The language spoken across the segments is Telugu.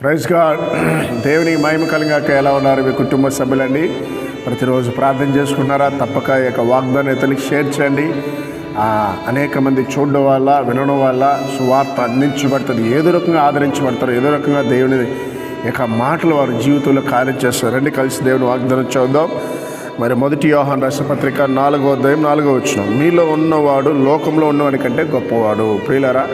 Praise God. దేవునికి మహిమ కలిగాక ఎలా ఉన్నారు మీ కుటుంబ సభ్యులండి? ప్రతిరోజు ప్రార్థన చేసుకున్నారా? తప్పక ఈ యొక్క వాగ్దానం ఇతరులకు షేర్ చేయండి. అనేక మంది చూడడం వల్ల, వినడం వల్ల సువార్త అందించబడుతుంది. ఏదో రకంగా ఆదరించబడతారు, ఏదో రకంగా దేవుని యొక్క మాటలు వారి జీవితంలో కార్యం చేస్తారు. రండి కలిసి దేవుని వాగ్దానం చూద్దాం. మరి 1 యోహాను రాసిన పత్రిక 4వ అధ్యాయం 4వ వచనం, మీలో ఉన్నవాడు లోకంలో ఉన్నవాడి కంటే గొప్పవాడు. ప్రియులారా,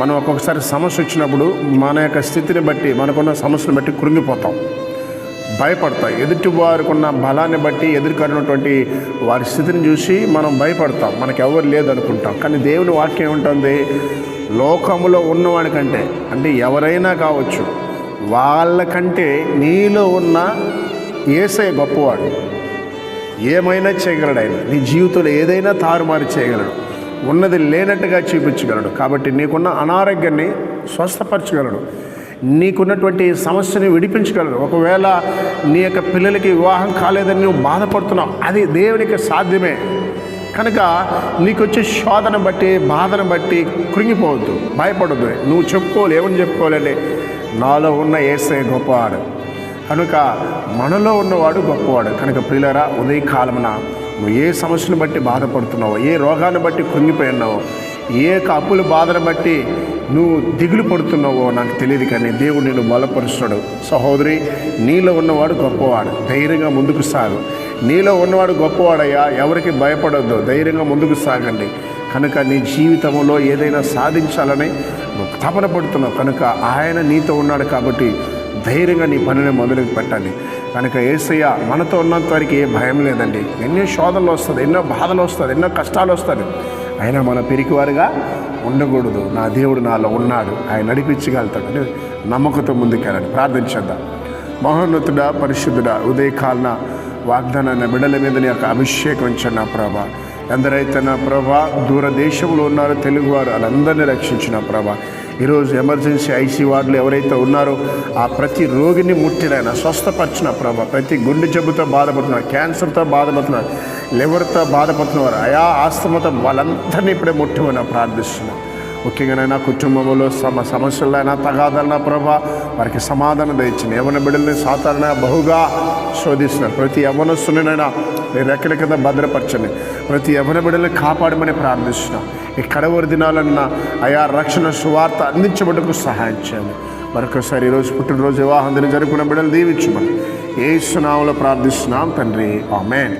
మనం ఒక్కొక్కసారి సమస్య వచ్చినప్పుడు మన యొక్క స్థితిని బట్టి, మనకున్న సమస్యను బట్టి కృంగిపోతాం, భయపడతాం. ఎదుటి వారికి ఉన్న బలాన్ని బట్టి, ఎదుర్కొన్నటువంటి వారి స్థితిని చూసి మనం భయపడతాం, మనకు ఎవరు లేదనుకుంటాం. కానీ దేవుని వాక్యం ఏముంటుంది? లోకంలో ఉన్నవాడి కంటే, అంటే ఎవరైనా కావచ్చు, వాళ్ళకంటే నీలో ఉన్న యేసయ్య గొప్పవాడు. ఏమైనా చేయగలడు ఆయన. నీ జీవితంలో ఏదైనా తారుమారు చేయగలడు, ఉన్నది లేనట్టుగా చూపించగలడు. కాబట్టి నీకున్న అనారోగ్యాన్ని స్వస్థపరచగలడు, నీకున్నటువంటి సమస్యని విడిపించగలడు. ఒకవేళ నీ యొక్క పిల్లలకి వివాహం కాలేదని నువ్వు బాధపడుతున్నావు, అది దేవునికి సాధ్యమే. కనుక నీకు వచ్చే శోధన బట్టి, బాధను బట్టి కృంగిపోవద్దు, భయపడద్దు. నువ్వు చెప్పుకోవాలి, ఏమని చెప్పుకోవాలండి? నాలో ఉన్న యేసయ్య గొప్పవాడు. కనుక మనలో ఉన్నవాడు గొప్పవాడు. కనుక ప్రియులారా, ఉదయకాలమున నువ్వు ఏ సమస్యను బట్టి బాధపడుతున్నావో, ఏ రోగాన్ని బట్టి కృంగిపోయినావో, ఏ అప్పుల బాధను బట్టి నువ్వు దిగులు పడుతున్నావో నాకు తెలియదు, కానీ దేవుడు నిన్ను బలపరుస్తాడు. సహోదరి, నీలో ఉన్నవాడు గొప్పవాడు. ధైర్యంగా ముందుకు సాగు. నీలో ఉన్నవాడు గొప్పవాడయ్యా, ఎవరికి భయపడొద్దు, ధైర్యంగా ముందుకు సాగండి. కనుక నీ జీవితంలో ఏదైనా సాధించాలని నువ్వు తపన పడుతున్నావు, కనుక ఆయన నీతో ఉన్నాడు. కాబట్టి ధైర్యంగా నీ పనిని మొదలు పెట్టాలి. కనుక యేసయ్య మనతో ఉన్నంత వరకు ఏ భయం లేదండి. ఎన్నో శోధనలు వస్తుంది, ఎన్నో బాధలు వస్తుంది, ఎన్నో కష్టాలు వస్తుంది. అయినా మన పిరికివారుగా ఉండకూడదు. నా దేవుడు నాలో ఉన్నాడు, ఆయన నడిపించగలుగుతాడు. నమ్మకంతో ముందుకెళ్ళండి. ప్రార్థించేద్దాం. మహోన్నతుడా, పరిశుద్ధుడా, ఉదయకాలన వాగ్దానాన్ని బిడ్డల మీద నీ యొక్క అభిషేకం ఉంచండి నా ప్రభా. ఎందరైతే నా ప్రభా దూరదేశంలో ఉన్నారో తెలుగువారు, వాళ్ళందరినీ రక్షించిన ప్రభా. ఈరోజు ఎమర్జెన్సీ ఐసీ వార్డులు ఎవరైతే ఉన్నారో ఆ ప్రతి రోగిని ముట్టినైనా స్వస్థపరిచిన ప్రభా. ప్రతి గుండె జబ్బుతో బాధపడుతున్నారు, క్యాన్సర్తో బాధపడుతున్నారు, లివర్తో బాధపడుతున్నారు, ఆస్తమాతో వాళ్ళందరినీ ఇప్పుడే ముట్టమని ప్రార్థిస్తున్నాం. ముఖ్యంగా కుటుంబంలో సమస్యలైనా, తగాదాలైనా ప్రభా వారికి సమాధానం దయచింది. యవ్వన బిడ్డల్ని సాధారణ బహుగా శోధిస్తున్నారు. ప్రతి యవ్వనస్తునైనా మీరు రెక్కల కింద భద్రపరచండి. ప్రతి యవ్వన బిడ్డల్ని కాపాడమని ప్రార్థిస్తున్నాం. ఈ కడవరి దినాలన్నా రక్షణ సువార్త అందించబడుటకు సహాయం చేయండి. మరొకసారి ఈరోజు పుట్టినరోజు వివాహం దిన జరుపుకున్న బిడ్డలు దీవించమని యేసు నామములో ప్రార్థిస్తున్నాం తండ్రి. ఆమేన్.